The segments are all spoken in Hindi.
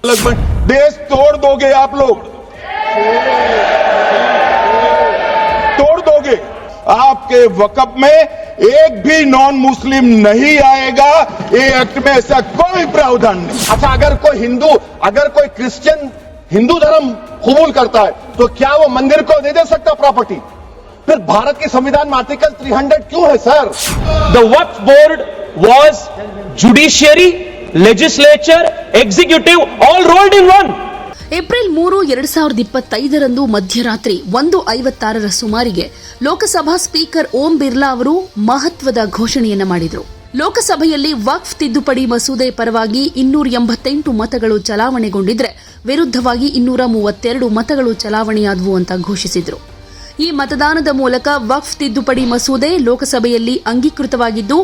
देश तोड़ दोगे आप लोग, तोड़ दोगे। आपके वक़्फ में एक भी नॉन मुस्लिम नहीं आएगा, ये एक्ट में ऐसा कोई प्रावधान नहीं। अच्छा, अगर कोई क्रिश्चियन हिंदू धर्म कबूल करता है तो क्या वो मंदिर को नहीं दे सकता प्रॉपर्टी? फिर भारत के संविधान में आर्टिकल 300 क्यों है sir? The Waqf Board was judiciary, legislature, executive all rolled in one. April 3, 2025ರಂದು ಮಧ್ಯರಾತ್ರಿ 1:56 ಸುಮಾರಿಗೆ ಲೋಕಸಭಾ ಸ್ಪೀಕರ್ ಓಂ ಬಿರ್ಲಾ ಅವರು ಮಹತ್ವದ ಘೋಷಣೆಯನ್ನ ಮಾಡಿದರು. ಲೋಕಸಭೆಯಲ್ಲಿ ವಕ್ಫ್ ತಿದ್ದುಪಡಿ ಮಸೂದೆ ಪರವಾಗಿ 288 ಮತಗಳು ಚಲಾವಣೆಗೊಂಡಿದ್ರೆ ವಿರುದ್ಧವಾಗಿ 232 ಮತಗಳು ಚಲಾವಣೆಯಾದವು ಅಂತ ಘೋಷಿಸಿದರು. ಈ ಮತದಾನದ ಮೂಲಕ ವಕ್ಫ್ ತಿದ್ದುಪಡಿ ಮಸೂದೆ ಲೋಕಸಭೆಯಲ್ಲಿ ಅಂಗೀಕೃತವಾಗಿದ್ದು,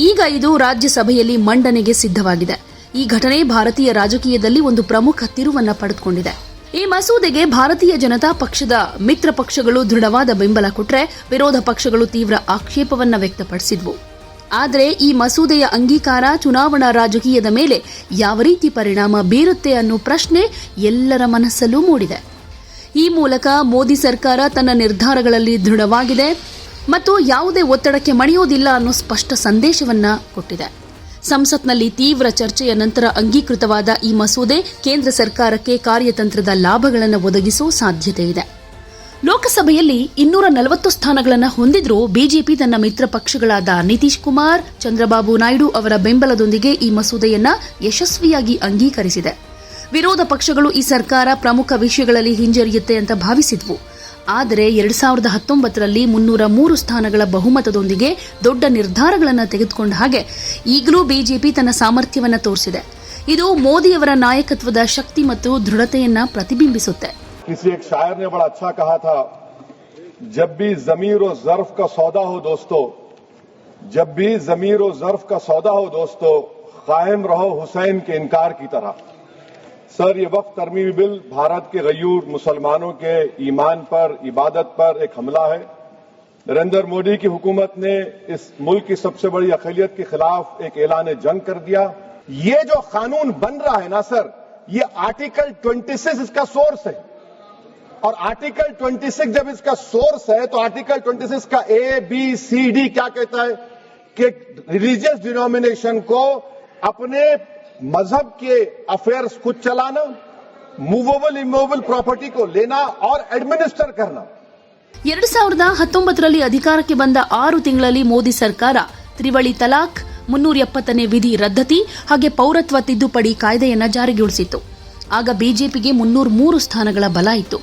ಈಗ ಇದು ರಾಜ್ಯಸಭೆಯಲ್ಲಿ ಮಂಡನೆಗೆ ಸಿದ್ಧವಾಗಿದೆ. ಈ ಘಟನೆ ಭಾರತೀಯ ರಾಜಕೀಯದಲ್ಲಿ ಒಂದು ಪ್ರಮುಖ ತಿರುವನ್ನ ಪಡೆದುಕೊಂಡಿದೆ. ಈ ಮಸೂದೆಗೆ ಭಾರತೀಯ ಜನತಾ ಪಕ್ಷದ ಮಿತ್ರ ಪಕ್ಷಗಳು ದೃಢವಾದ ಬೆಂಬಲ ಕೊಟ್ಟರೆ, ವಿರೋಧ ಪಕ್ಷಗಳು ತೀವ್ರ ಆಕ್ಷೇಪವನ್ನ ವ್ಯಕ್ತಪಡಿಸಿದ್ವು. ಆದರೆ ಈ ಮಸೂದೆಯ ಅಂಗೀಕಾರ ಚುನಾವಣಾ ರಾಜಕೀಯದ ಮೇಲೆ ಯಾವ ರೀತಿ ಪರಿಣಾಮ ಬೀರುತ್ತೆ ಅನ್ನೋ ಪ್ರಶ್ನೆ ಎಲ್ಲರ ಮನಸ್ಸಲ್ಲೂ ಮೂಡಿದೆ. ಈ ಮೂಲಕ ಮೋದಿ ಸರ್ಕಾರ ತನ್ನ ನಿರ್ಧಾರಗಳಲ್ಲಿ ದೃಢವಾಗಿದೆ ಮತ್ತು ಯಾವುದೇ ಒತ್ತಡಕ್ಕೆ ಮಣಿಯೋದಿಲ್ಲ ಅನ್ನೋ ಸ್ಪಷ್ಟ ಸಂದೇಶವನ್ನ ಕೊಟ್ಟಿದೆ. ಸಂಸತ್ನಲ್ಲಿ ತೀವ್ರ ಚರ್ಚೆಯ ನಂತರ ಅಂಗೀಕೃತವಾದ ಈ ಮಸೂದೆ ಕೇಂದ್ರ ಸರ್ಕಾರಕ್ಕೆ ಕಾರ್ಯತಂತ್ರದ ಲಾಭಗಳನ್ನು ಒದಗಿಸುವ ಸಾಧ್ಯತೆ ಇದೆ. ಲೋಕಸಭೆಯಲ್ಲಿ 240 ಸ್ಥಾನಗಳನ್ನು ಹೊಂದಿದ್ರೂ ಬಿಜೆಪಿ ತನ್ನ ಮಿತ್ರ ಪಕ್ಷಗಳಾದ ನಿತೀಶ್ ಕುಮಾರ್, ಚಂದ್ರಬಾಬು ನಾಯ್ಡು ಅವರ ಬೆಂಬಲದೊಂದಿಗೆ ಈ ಮಸೂದೆಯನ್ನ ಯಶಸ್ವಿಯಾಗಿ ಅಂಗೀಕರಿಸಿದೆ. ವಿರೋಧ ಪಕ್ಷಗಳು ಈ ಸರ್ಕಾರ ಪ್ರಮುಖ ವಿಷಯಗಳಲ್ಲಿ ಹಿಂಜರಿಯುತ್ತೆ ಅಂತ ಭಾವಿಸಿದ್ವು. ಆದರೆ 2019ರಲ್ಲಿ 303 ಸ್ಥಾನಗಳ ಬಹುಮತದೊಂದಿಗೆ ದೊಡ್ಡ ನಿರ್ಧಾರಗಳನ್ನು ತೆಗೆದುಕೊಂಡ ಹಾಗೆ ಈಗಲೂ ಬಿಜೆಪಿ ತನ್ನ ಸಾಮರ್ಥ್ಯವನ್ನು ತೋರಿಸಿದೆ. ಇದು ಮೋದಿಯವರ ನಾಯಕತ್ವದ ಶಕ್ತಿ ಮತ್ತು ದೃಢತೆಯನ್ನ ಪ್ರತಿಬಿಂಬಿಸುತ್ತೆ. किसी एक शायर ने बड़ा अच्छा कहा था, जब भी ज़मीर और ज़र्फ का सौदा हो दोस्तों, जब भी ज़मीर और ज़र्फ का सौदा हो दोस्तों, कायम रहो हुसैन के इनकार की तरह। सर, ये वक्फ तरमीमी बिल भारत के गयूर मुसलमानों के ईमान पर, इबादत पर एक हमला है। नरेंद्र मोदी की हुकूमत ने इस मुल्क की सबसे बड़ी अक़लियत के खिलाफ एक ऐलान जंग कर दिया। ये जो कानून बन रहा है ना सर, ये आर्टिकल 26 इसका सोर्स है। और आर्टिकल 26 जब इसका सोर्स है तो आर्टिकल 26 का ABCD क्या कहता है कि रिलीजियस डिनोमिनेशन को अपने मजहब के अफेयर्स खुद चलाना, मूवेबल इमूवेबल प्रॉपर्टी को लेना और एडमिनिस्टर करना। 2019ರಲ್ಲಿ ಅಧಿಕಾರಕ್ಕೆ ಬಂದ 6 ತಿಂಗಳಲ್ಲಿ ಮೋದಿ ಸರ್ಕಾರ ತ್ರಿವಳಿ ತಲಾಖ್, 370ನೇ ವಿಧಿ ರದ್ದತಿ ಹಾಗೆ ಪೌರತ್ವ ತಿದ್ದುಪಡಿ ಕಾಯ್ದೆಯನ್ನ ಜಾರಿಗೊಳಿಸಿತ್ತು. ಆಗ ಬಿಜೆಪಿಗೆ 303 ಸ್ಥಾನಗಳ ಬಲ ಇತ್ತು.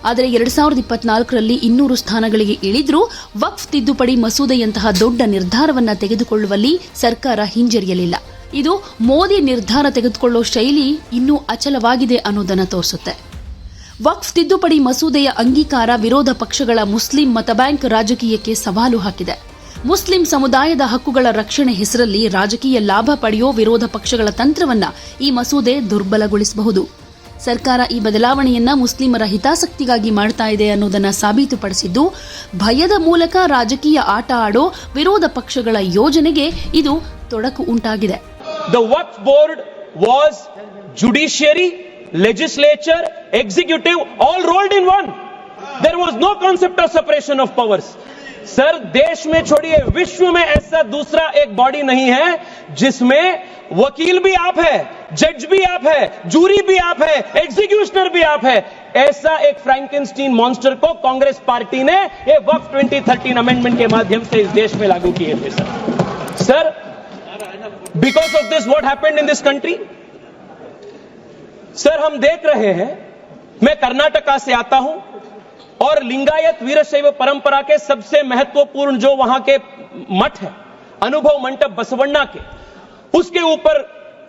ಆದರೆ 2024ರಲ್ಲಿ 200 ಸ್ಥಾನಗಳಿಗೆ ಇಳಿದ್ರೂ ವಕ್ಫ್ ತಿದ್ದುಪಡಿ ಮಸೂದೆಯಂತಹ ದೊಡ್ಡ ನಿರ್ಧಾರವನ್ನ ತೆಗೆದುಕೊಳ್ಳುವಲ್ಲಿ ಸರ್ಕಾರ ಹಿಂಜರಿಯಲಿಲ್ಲ. ಇದು ಮೋದಿ ನಿರ್ಧಾರ ತೆಗೆದುಕೊಳ್ಳೋ ಶೈಲಿ ಇನ್ನೂ ಅಚಲವಾಗಿದೆ ಅನ್ನೋದನ್ನ ತೋರಿಸುತ್ತೆ. ವಕ್ಫ್ ತಿದ್ದುಪಡಿ ಮಸೂದೆಯ ಅಂಗೀಕಾರ ವಿರೋಧ ಪಕ್ಷಗಳ ಮುಸ್ಲಿಂ ಮತಬ್ಯಾಂಕ್ ರಾಜಕೀಯಕ್ಕೆ ಸವಾಲು ಹಾಕಿದೆ. ಮುಸ್ಲಿಂ ಸಮುದಾಯದ ಹಕ್ಕುಗಳ ರಕ್ಷಣೆ ಹೆಸರಲ್ಲಿ ರಾಜಕೀಯ ಲಾಭ ಪಡೆಯೋ ವಿರೋಧ ಪಕ್ಷಗಳ ತಂತ್ರವನ್ನ ಈ ಮಸೂದೆ ದುರ್ಬಲಗೊಳಿಸಬಹುದು. ಸರ್ಕಾರ ಈ ಬದಲಾವಣೆಯನ್ನ ಮುಸ್ಲಿಮರ ಹಿತಾಸಕ್ತಿಗಾಗಿ ಮಾಡ್ತಾ ಇದೆ ಅನ್ನೋದನ್ನ ಸಾಬೀತುಪಡಿಸಿದ್ದು, ಭಯದ ಮೂಲಕ ರಾಜಕೀಯ ಆಟ ಆಡೋ ವಿರೋಧ ಪಕ್ಷಗಳ ಯೋಜನೆಗೆ ಇದು ತೊಡಕು ಉಂಟಾಗಿದೆ. The Waqf Board was judiciary, legislature, executive all rolled in one. There was no concept of separation of powers. Sir, देश में छोड़िए, विश्व में ऐसा दूसरा एक बॉडी नहीं है जिसमें वकील भी आप है, जज भी आप है, जूरी भी आप है, एग्जीक्यूशनर भी आप है. ऐसा एक फ्रैंकेनस्टीन मॉन्स्टर को कांग्रेस पार्टी ने ये वक्फ 2013 अमेंडमेंट के माध्यम से इस देश में लागू किए थे. Sir, because of this what happened in this country? Sir, हम देख रहे हैं, मैं कर्नाटका से आता हूं और लिंगायत वीरशैव परंपरा के सबसे महत्वपूर्ण जो वहां के मठ है, अनुभव मंडप बसवण्णा के, उसके ऊपर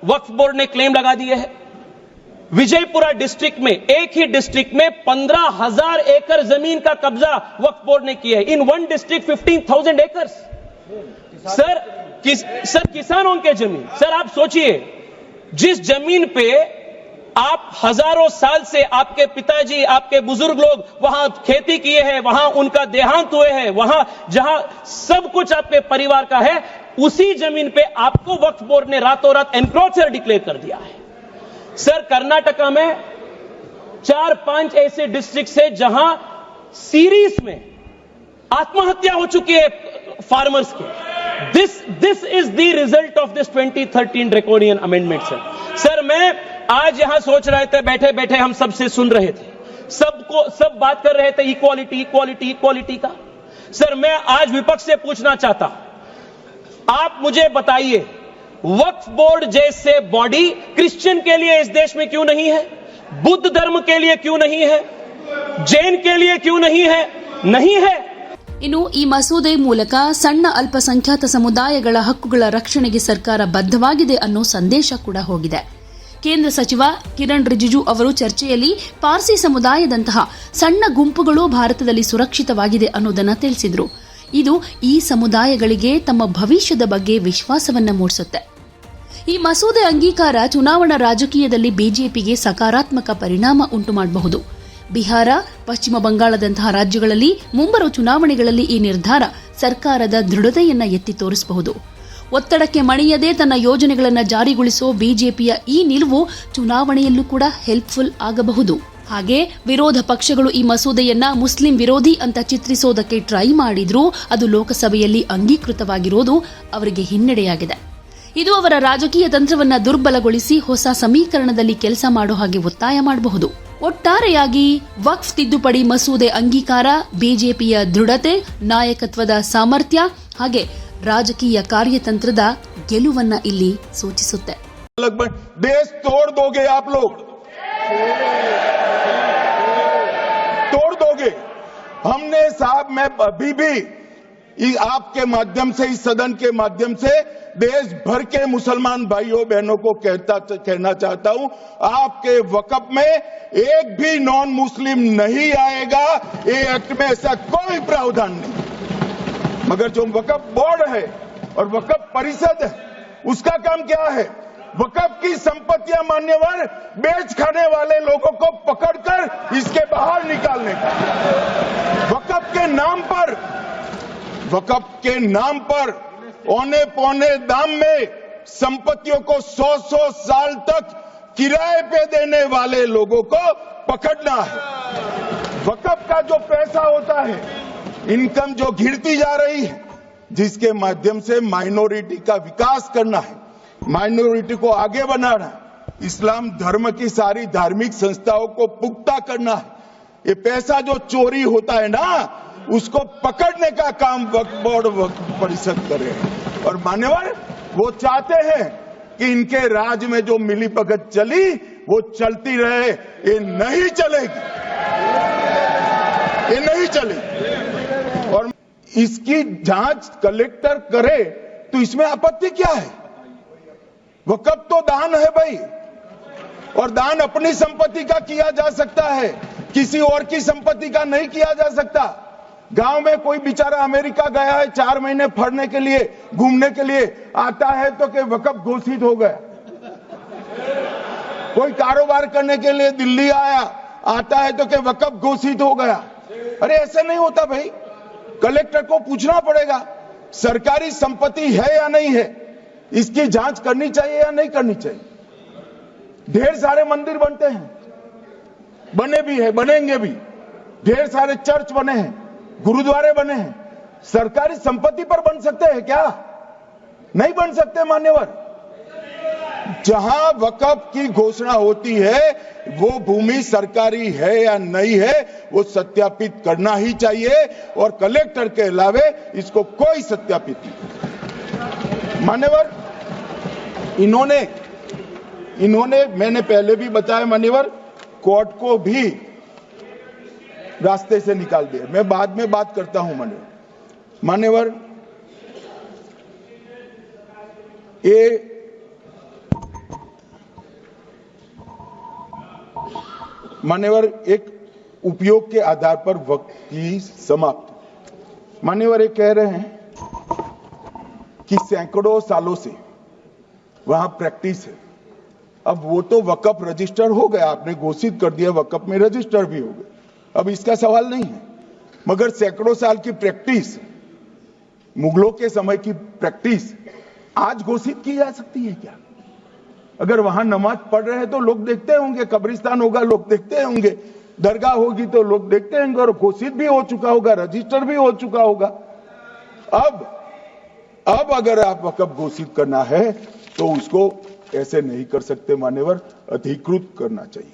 वक्फ बोर्ड ने क्लेम लगा दिए हैं. विजयपुरा डिस्ट्रिक्ट में, एक ही डिस्ट्रिक्ट में 15,000 एकड़ जमीन का कब्जा वक्फ बोर्ड ने किया है. In one district 15,000 acres. Sir, किसानों के जमीन. सर, आप सोचिए, जिस जमीन पे आप हजारों साल से आपके पिताजी, आपके बुजुर्ग लोग वहां खेती किए हैं, वहां उनका देहांत हुए हैं, वहां जहां सब कुछ आपके परिवार का है, उसी जमीन पे आपको वक्फ बोर्ड ने रातों रात एनक्रोचर डिक्लेयर कर दिया है. सर कर्नाटका में 4-5 ऐसे डिस्ट्रिक्ट है जहां सीरीज में आत्महत्या हो चुकी है फार्मर्स के। This is the result of this 2013 draconian amendment sir मैं आज यहां सोच रहे थे, बैठे बैठे हम सबसे सुन रहे थे, सब बात कर रहे थे इक्वालिटी इक्वालिटी इक्वालिटी का। सर मैं आज विपक्ष से पूछना चाहता, आप मुझे बताइए वक्फ बोर्ड जैसे बॉडी क्रिश्चियन के लिए इस देश में क्यों नहीं है, बुद्ध धर्म के लिए क्यों नहीं है, जैन के लिए क्यों नहीं है? नहीं है। ಇನ್ನು ಈ ಮಸೂದೆ ಮೂಲಕ ಸಣ್ಣ ಅಲ್ಪಸಂಖ್ಯಾತ ಸಮುದಾಯಗಳ ಹಕ್ಕುಗಳ ರಕ್ಷಣೆಗೆ ಸರ್ಕಾರ ಬದ್ಧವಾಗಿದೆ ಅನ್ನೋ ಸಂದೇಶ ಕೂಡ ಹೋಗಿದೆ. ಕೇಂದ್ರ ಸಚಿವ ಕಿರಣ್ ರಿಜಿಜು ಅವರು ಚರ್ಚೆಯಲ್ಲಿ ಪಾರ್ಸಿ ಸಮುದಾಯದಂತಹ ಸಣ್ಣ ಗುಂಪುಗಳು ಭಾರತದಲ್ಲಿ ಸುರಕ್ಷಿತವಾಗಿದೆ ಅನ್ನೋದನ್ನ ತಿಳಿಸಿದ್ರು. ಇದು ಈ ಸಮುದಾಯಗಳಿಗೆ ತಮ್ಮ ಭವಿಷ್ಯದ ಬಗ್ಗೆ ವಿಶ್ವಾಸವನ್ನ ಮೂಡಿಸುತ್ತೆ. ಈ ಮಸೂದೆ ಅಂಗೀಕಾರ ಚುನಾವಣಾ ರಾಜಕೀಯದಲ್ಲಿ ಬಿಜೆಪಿಗೆ ಸಕಾರಾತ್ಮಕ ಪರಿಣಾಮ ಉಂಟು ಮಾಡಬಹುದು. ಬಿಹಾರ, ಪಶ್ಚಿಮ ಬಂಗಾಳದಂತಹ ರಾಜ್ಯಗಳಲ್ಲಿ ಮುಂಬರುವ ಚುನಾವಣೆಗಳಲ್ಲಿ ಈ ನಿರ್ಧಾರ ಸರ್ಕಾರದ ದೃಢತೆಯನ್ನ ಎತ್ತಿ ತೋರಿಸಬಹುದು. ಒತ್ತಡಕ್ಕೆ ಮಣಿಯದೆ ತನ್ನ ಯೋಜನೆಗಳನ್ನು ಜಾರಿಗೊಳಿಸೋ ಬಿಜೆಪಿಯ ಈ ನಿಲುವು ಚುನಾವಣೆಯಲ್ಲೂ ಕೂಡ ಹೆಲ್ಪ್ಫುಲ್ ಆಗಬಹುದು. ಹಾಗೆ ವಿರೋಧ ಪಕ್ಷಗಳು ಈ ಮಸೂದೆಯನ್ನ ಮುಸ್ಲಿಂ ವಿರೋಧಿ ಅಂತ ಚಿತ್ರಿಸೋದಕ್ಕೆ ಟ್ರೈ ಮಾಡಿದ್ರೂ ಅದು ಲೋಕಸಭೆಯಲ್ಲಿ ಅಂಗೀಕೃತವಾಗಿರೋದು ಅವರಿಗೆ ಹಿನ್ನಡೆಯಾಗಿದೆ. ಇದು ಅವರ ರಾಜಕೀಯ ತಂತ್ರವನ್ನ ದುರ್ಬಲಗೊಳಿಸಿ ಹೊಸ ಸಮೀಕರಣದಲ್ಲಿ ಕೆಲಸ ಮಾಡೋ ಹಾಗೆ ಒತ್ತಾಯ ಮಾಡಬಹುದು. ಒಟ್ಟಾರೆಯಾಗಿ ವಕ್ಫ್ ತಿದ್ದುಪಡಿ ಮಸೂದೆ ಅಂಗೀಕಾರ ಬಿಜೆಪಿಯ ದೃಢತೆ, ನಾಯಕತ್ವದ ಸಾಮರ್ಥ್ಯ ಹಾಗೆ ರಾಜಕೀಯ ಕಾರ್ಯತಂತ್ರದ ಗೆಲುವನ್ನ ಇಲ್ಲಿ ಸೂಚಿಸುತ್ತೆ. देश तोड़ दोगे आप लोग, तोड़ दोगे। हमने साहब मैं अभी भी आपके माध्यम से, इस सदन के माध्यम से देश भर के मुसलमान भाइयों बहनों को कहना चाहता हूं, आपके वक़्फ में एक भी नॉन मुस्लिम नहीं आएगा। ये एक्ट में ऐसा कोई प्रावधान नहीं। मगर जो वक़्फ बोर्ड है और वक़्फ परिषद है, उसका काम क्या है? वक़्फ की संपत्तियां मान्यवर बेच खाने वाले लोगों को पकड़कर इसके बाहर निकालने का। वक़्फ के नाम पर औने पौने दाम में संपत्तियों को 100 साल तक किराए पे देने वाले लोगों को पकड़ना है। वक़्फ का जो पैसा होता है, इनकम जो गिरती जा रही है, जिसके माध्यम से माइनॉरिटी का विकास करना है, माइनॉरिटी को आगे बढ़ाना है, इस्लाम धर्म की सारी धार्मिक संस्थाओं को पुख्ता करना है। ये पैसा जो चोरी होता है ना, उसको पकड़ने का काम वक्फ बोर्ड वक्फ परिषद करे। और मान्यवर वो चाहते हैं कि इनके राज में जो मिली भगत चली वो चलती रहे। ये नहीं चलेगी, ये नहीं चलेगी। और इसकी जांच कलेक्टर करे तो इसमें आपत्ति क्या है? वक़्फ तो दान है भाई, और दान अपनी संपत्ति का किया जा सकता है, किसी और की संपत्ति का नहीं किया जा सकता। गांव में कोई बेचारा अमेरिका गया है 4 महीने पढ़ने के लिए, घूमने के लिए आता है तो कि वक़्फ घोषित हो गया। कोई कारोबार करने के लिए दिल्ली आता है तो कि वक़्फ घोषित हो गया। अरे ऐसे नहीं होता भाई। कलेक्टर को पूछना पड़ेगा सरकारी संपत्ति है या नहीं है, इसकी जांच करनी चाहिए या नहीं करनी चाहिए। ढेर सारे मंदिर बनते हैं, बने भी है, बनेंगे भी। ढेर सारे चर्च बने हैं, गुरुद्वारे बने हैं। सरकारी संपत्ति पर बन सकते हैं क्या? नहीं बन सकते मान्यवर। जहां वक़्फ की घोषणा होती है वो भूमि सरकारी है या नहीं है वो सत्यापित करना ही चाहिए, और कलेक्टर के अलावे इसको कोई सत्यापित नहीं। मान्यवर इन्होंने मैंने पहले भी बताया मान्यवर, कोर्ट को भी रास्ते से निकाल दिया। मैं बाद में बात करता हूं मान्यवर ये मान्यवर एक उपयोग के आधार पर वक्त की समाप्ति। मान्यवर ये कह रहे हैं कि सैकड़ों सालों से वहां प्रैक्टिस है। अब वो तो वक़्फ रजिस्टर हो गया, आपने घोषित कर दिया, वक़्फ में रजिस्टर भी हो गए, अब इसका सवाल नहीं है। मगर सैकड़ों साल की प्रैक्टिस, मुगलों के समय की प्रैक्टिस आज घोषित की जा सकती है क्या? अगर वहां नमाज पढ़ रहे हैं तो लोग देखते होंगे, कब्रिस्तान होगा लोग देखते होंगे, दरगाह होगी तो लोग देखते होंगे, और घोषित भी हो चुका होगा, रजिस्टर भी हो चुका होगा। अब अगर आप वक्फ घोषित करना है तो उसको ऐसे नहीं कर सकते मान्यवर, अधिकृत करना चाहिए।